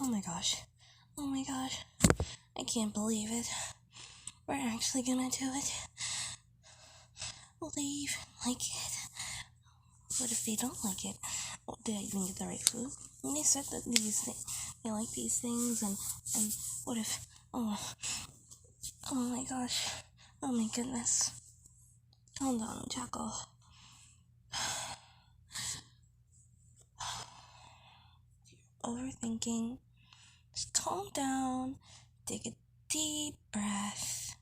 Oh my gosh. Oh my gosh. I can't believe it. We're actually gonna do it. Will they even like it? What if they don't like it? Oh, did I even get the right food? And they said that they like these things, and what if? Oh my gosh. Oh my goodness. Calm down, Ochaco. Overthinking. Just calm down. Take a deep breath.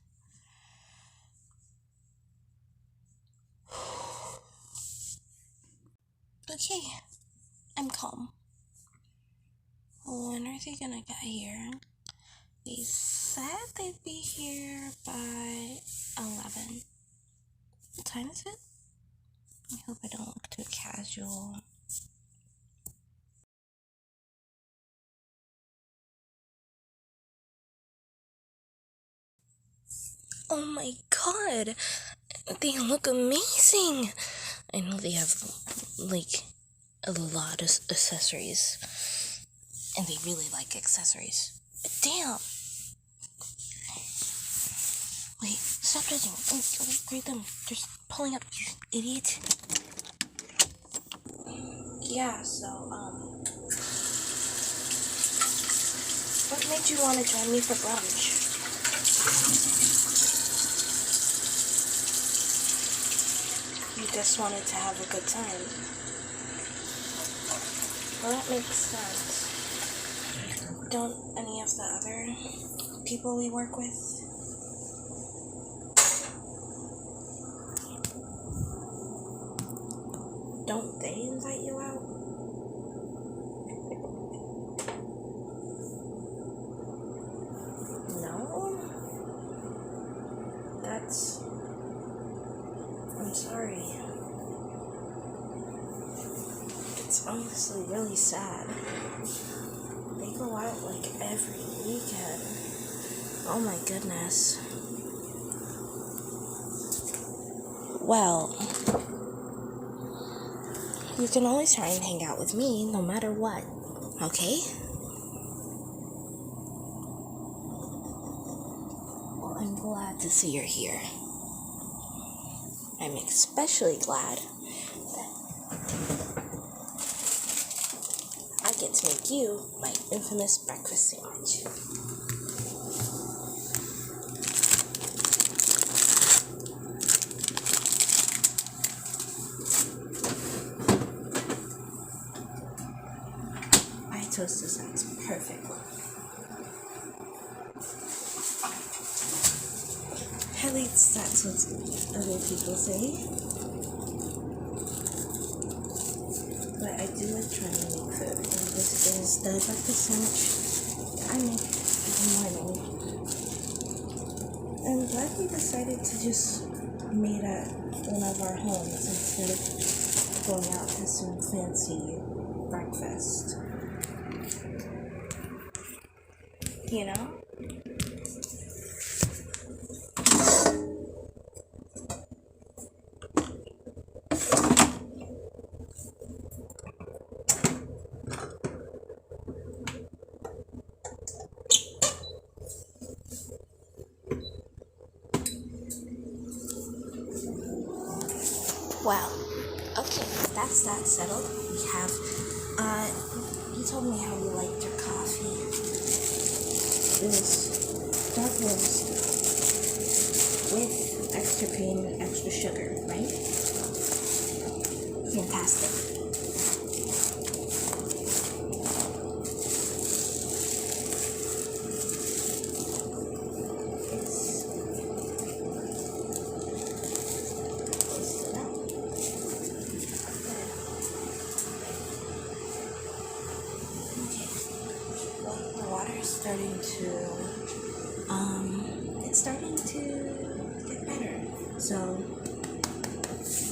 Okay, I'm calm. When are they gonna get here? They said they'd be here by 11. What time is it? I hope I don't look too casual. Oh my god! They look amazing! I know they have, like, a lot of accessories. And they really like accessories. But damn! Wait, stop touching. Grade them. They're pulling up, you idiot. Yeah, so, what made you want to join me for brunch? You just wanted to have a good time. Well, that makes sense. Don't any of the other people we work with? Don't they invite you out? No? I'm sorry. It's honestly really sad. They go out like every weekend. Oh my goodness. Well, you can always try and hang out with me no matter what, okay? Well, I'm glad to see you're here. I'm especially glad that I get to make you my infamous breakfast sandwich. My toaster sounds perfect. At least that's what other people say. But I do like trying to make food, and this is the breakfast sandwich I make every morning. I'm glad we decided to just meet at one of our homes instead of going out to some fancy breakfast. You know? Well, okay, that's that settled. We have, you told me how you liked your coffee. It was dark roast with extra cream and extra sugar, right? Fantastic. It's starting to get better, so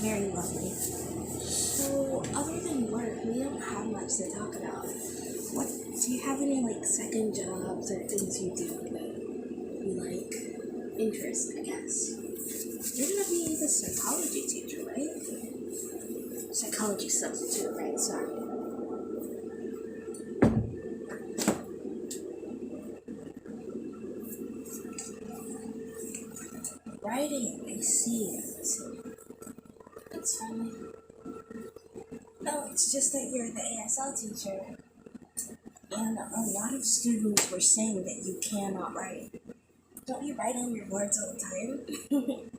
very lovely. So other than work, we don't have much to talk about. What do you have any second jobs or things you do that you interest, I guess? You're gonna be the psychology teacher, right? Psychology substitute, right? Sorry. see it. It's funny. No, it's just that you're the ASL teacher. And a lot of students were saying that you cannot write. Don't you write on your boards all the time?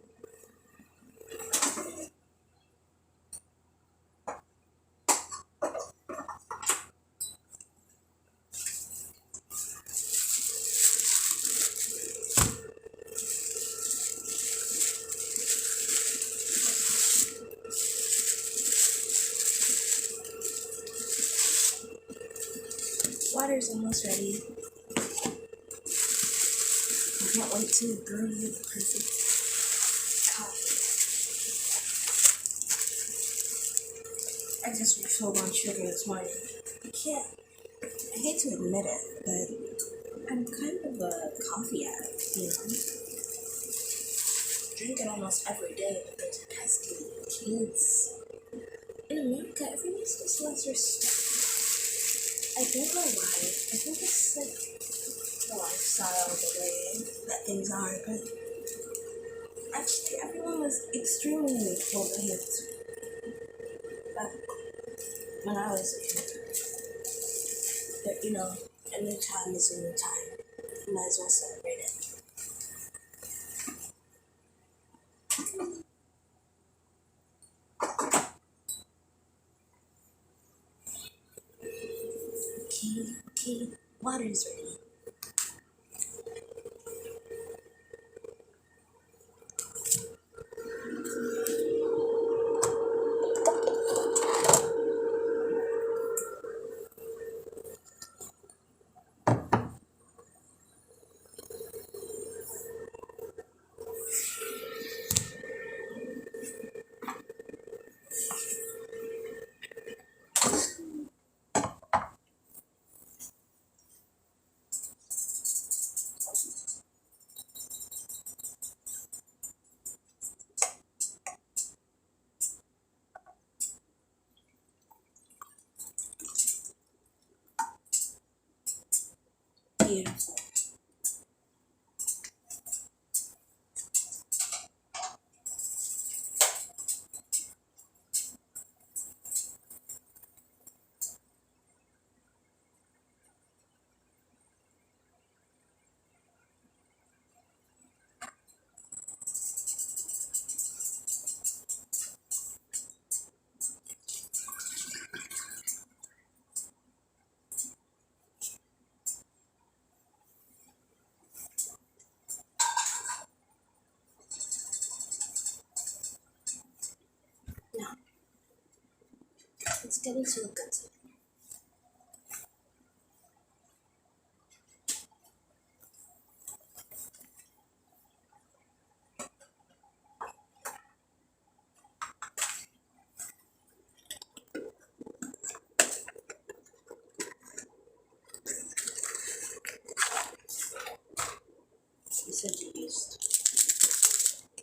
Water's almost ready. I can't wait to brew you the perfect coffee. I just refilled on sugar this morning. I hate to admit it, but I'm kind of a coffee addict, you know? Drink it almost every day, but there's pesky kids. In America, everyone's just less respect. I don't know why. I think it's like the lifestyle, the way that things are, but actually everyone was extremely well-behaved back when I was a kid. But, you know, a new time is a new time. You might as well celebrate it. Okay, water's ready. Beautiful. Now, it's getting to look good. You said you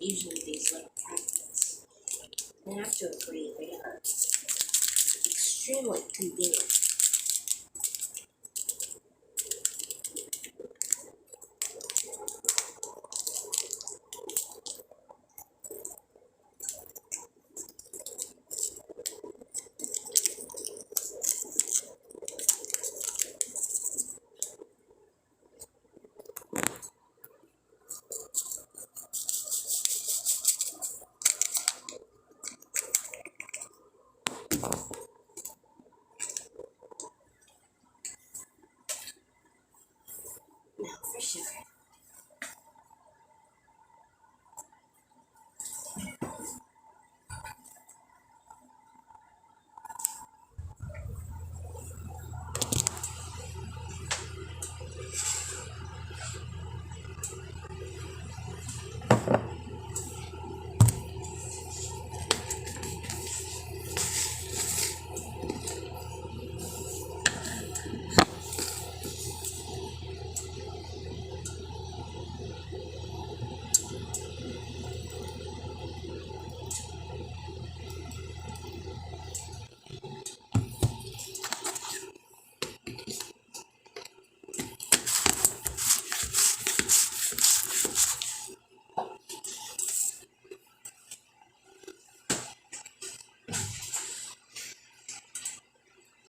usually these little packets. I have to agree, they are extremely convenient.